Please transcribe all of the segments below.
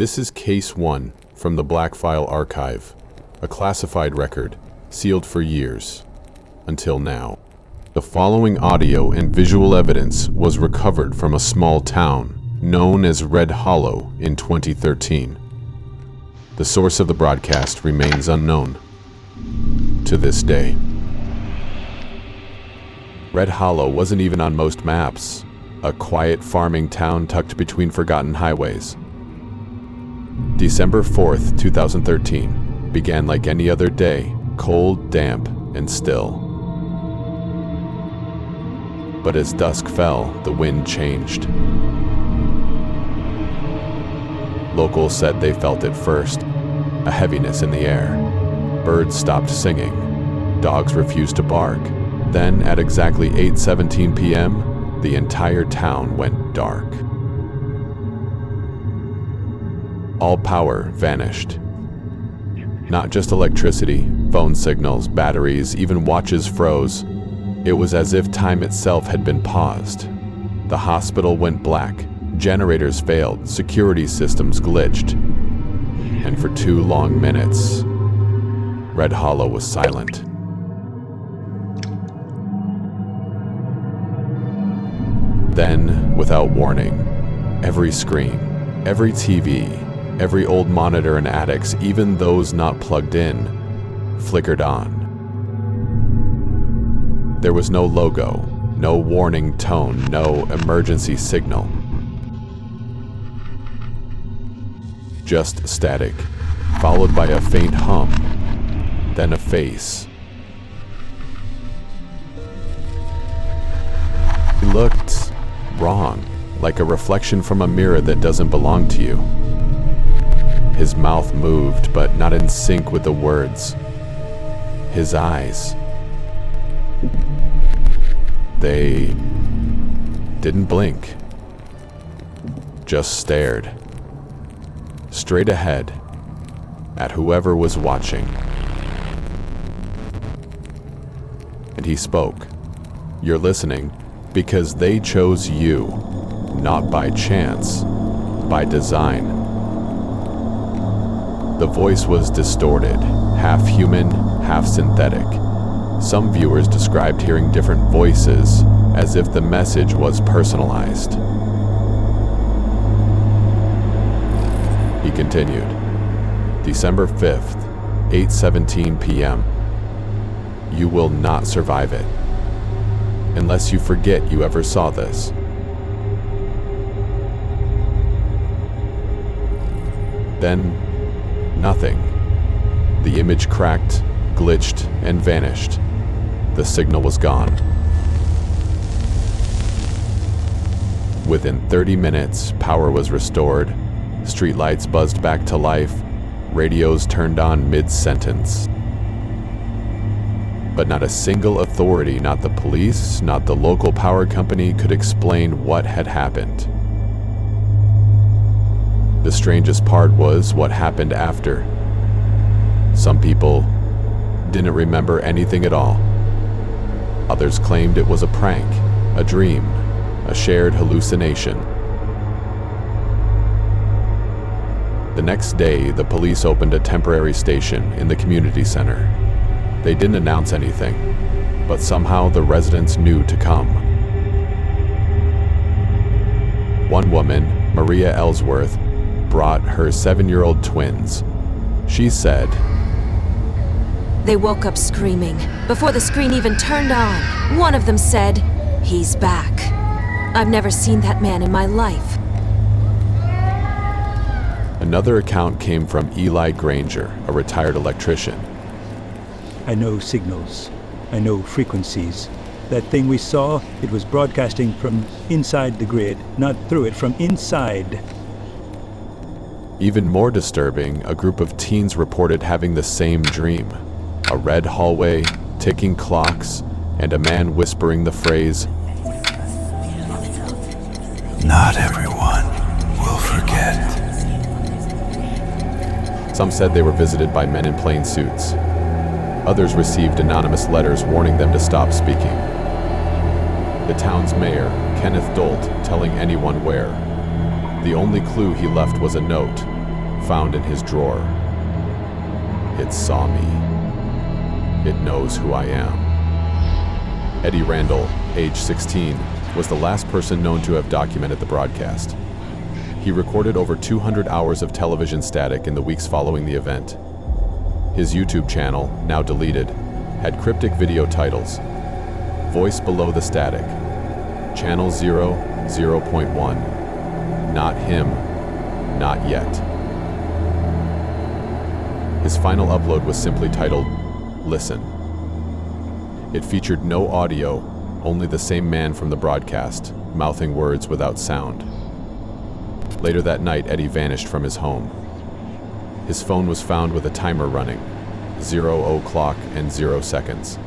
This is Case 1 from the Black File Archive, a classified record sealed for years, until now. The following audio and visual evidence was recovered from a small town known as Red Hollow in 2013. The source of the broadcast remains unknown to this day. Red Hollow wasn't even on most maps, a quiet farming town tucked between forgotten highways. December 4th, 2013 began like any other day, cold, damp, and still. But as dusk fell, the wind changed. Locals said they felt it first, a heaviness in the air. Birds stopped singing. Dogs refused to bark. Then, at exactly 8:17 p.m., the entire town went dark. All power vanished. Not just electricity, phone signals, batteries, even watches froze. It was as if time itself had been paused. The hospital went black. Generators failed, security systems glitched. And for 2 long minutes, Red Hollow was silent. Then, without warning, every screen, every TV, every old monitor in attics, even those not plugged in, flickered on. There was no logo, no warning tone, no emergency signal. Just static, followed by a faint hum, then a face. He looked wrong, like a reflection from a mirror that doesn't belong to you. His mouth moved, but not in sync with the words. His eyes, they didn't blink, just stared straight ahead at whoever was watching. And he spoke. You're listening because they chose you, not by chance, by design. The voice was distorted, half human, half synthetic. Some viewers described hearing different voices, as if the message was personalized. He continued, December 5th, 8:17 p.m. You will not survive it, unless you forget you ever saw this. Then, nothing. The image cracked, glitched, and vanished. The signal was gone. Within 30 minutes, power was restored. Streetlights buzzed back to life. Radios turned on mid-sentence. But not a single authority, not the police, not the local power company, could explain what had happened. The strangest part was what happened after. Some people didn't remember anything at all. Others claimed it was a prank, a dream, a shared hallucination. The next day, the police opened a temporary station in the community center. They didn't announce anything, but somehow the residents knew to come. One woman, Maria Ellsworth, brought her 7-year-old twins. She said, They woke up screaming. Before the screen even turned on, one of them said, "He's back." I've never seen that man in my life. Another account came from Eli Granger, a retired electrician. I know signals. I know frequencies. That thing we saw, it was broadcasting from inside the grid, not through it, from inside. Even more disturbing, a group of teens reported having the same dream. A red hallway, ticking clocks, and a man whispering the phrase, "Not everyone will forget." Some said they were visited by men in plain suits. Others received anonymous letters warning them to stop speaking. The town's mayor, Kenneth Dolt, telling anyone where. The only clue he left was a note, found in his drawer. It saw me. It knows who I am. Eddie Randall, age 16, was the last person known to have documented the broadcast. He recorded over 200 hours of television static in the weeks following the event. His YouTube channel, now deleted, had cryptic video titles: Voice Below the Static, Channel 0, 0.1, Not Him, Not Yet. His final upload was simply titled, Listen. It featured no audio, only the same man from the broadcast, mouthing words without sound. Later that night, Eddie vanished from his home. His phone was found with a timer running, 0 o'clock and 0 seconds.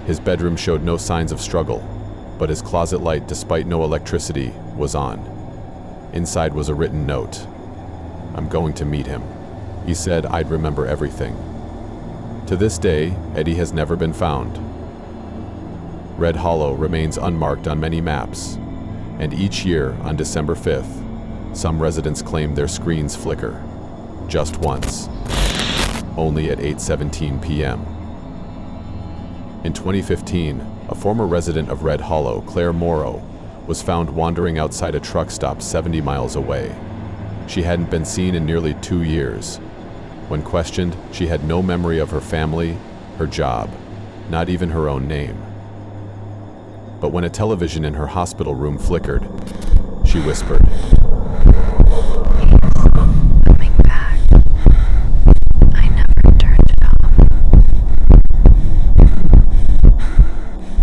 His bedroom showed no signs of struggle, but his closet light, despite no electricity, was on. Inside was a written note. I'm going to meet him. He said I'd remember everything. To this day, Eddie has never been found. Red Hollow remains unmarked on many maps, and each year, on December 5th, some residents claim their screens flicker. Just once. Only at 8:17 p.m. In 2015, a former resident of Red Hollow, Claire Morrow, was found wandering outside a truck stop 70 miles away. She hadn't been seen in nearly 2 years. When questioned, she had no memory of her family, her job, not even her own name. But when a television in her hospital room flickered, she whispered, "Coming back. I never turned it off."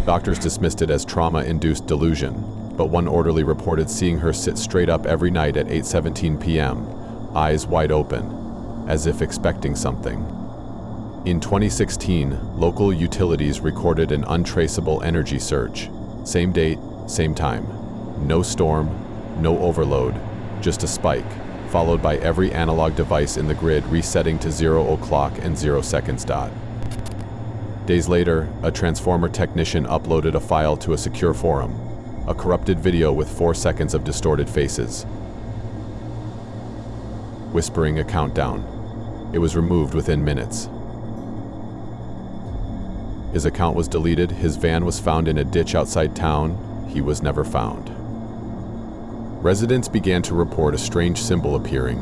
Doctors dismissed it as trauma-induced delusion, but one orderly reported seeing her sit straight up every night at 8:17 p.m., eyes wide open, as if expecting something. In 2016, local utilities recorded an untraceable energy surge. Same date, same time. No storm, no overload, just a spike, followed by every analog device in the grid resetting to 0 o'clock and 0 seconds dot. Days later, a transformer technician uploaded a file to a secure forum, a corrupted video with 4 seconds of distorted faces, whispering a countdown. It was removed within minutes. His account was deleted, his van was found in a ditch outside town, he was never found. Residents began to report a strange symbol appearing,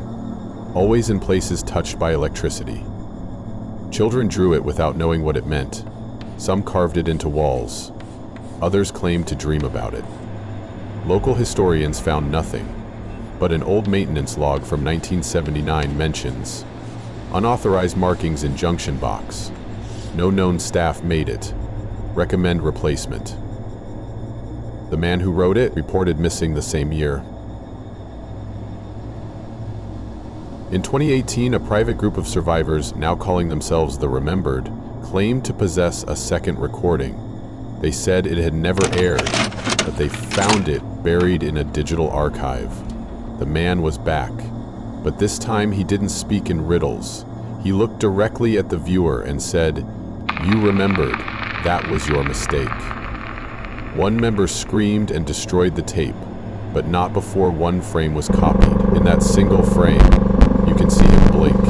always in places touched by electricity. Children drew it without knowing what it meant. Some carved it into walls. Others claimed to dream about it. Local historians found nothing, but an old maintenance log from 1979 mentions unauthorized markings in junction box. No known staff made it. Recommend replacement. The man who wrote it reported missing the same year. In 2018, a private group of survivors, now calling themselves the Remembered, claimed to possess a second recording. They said it had never aired, but they found it buried in a digital archive. The man was back, but this time he didn't speak in riddles. He looked directly at the viewer and said, "You remembered, that was your mistake." One member screamed and destroyed the tape, but not before one frame was copied. In that single frame, you can see him blink.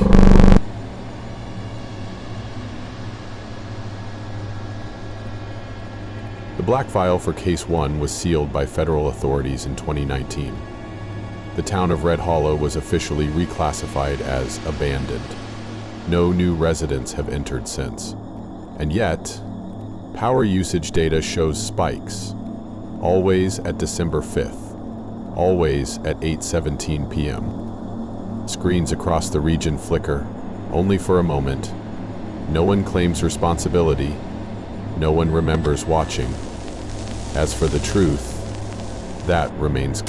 The black file for Case 1 was sealed by federal authorities in 2019. The town of Red Hollow was officially reclassified as abandoned. No new residents have entered since. And yet, power usage data shows spikes, always at December 5th, always at 8:17 p.m. Screens across the region flicker, only for a moment. No one claims responsibility. No one remembers watching. As for the truth, that remains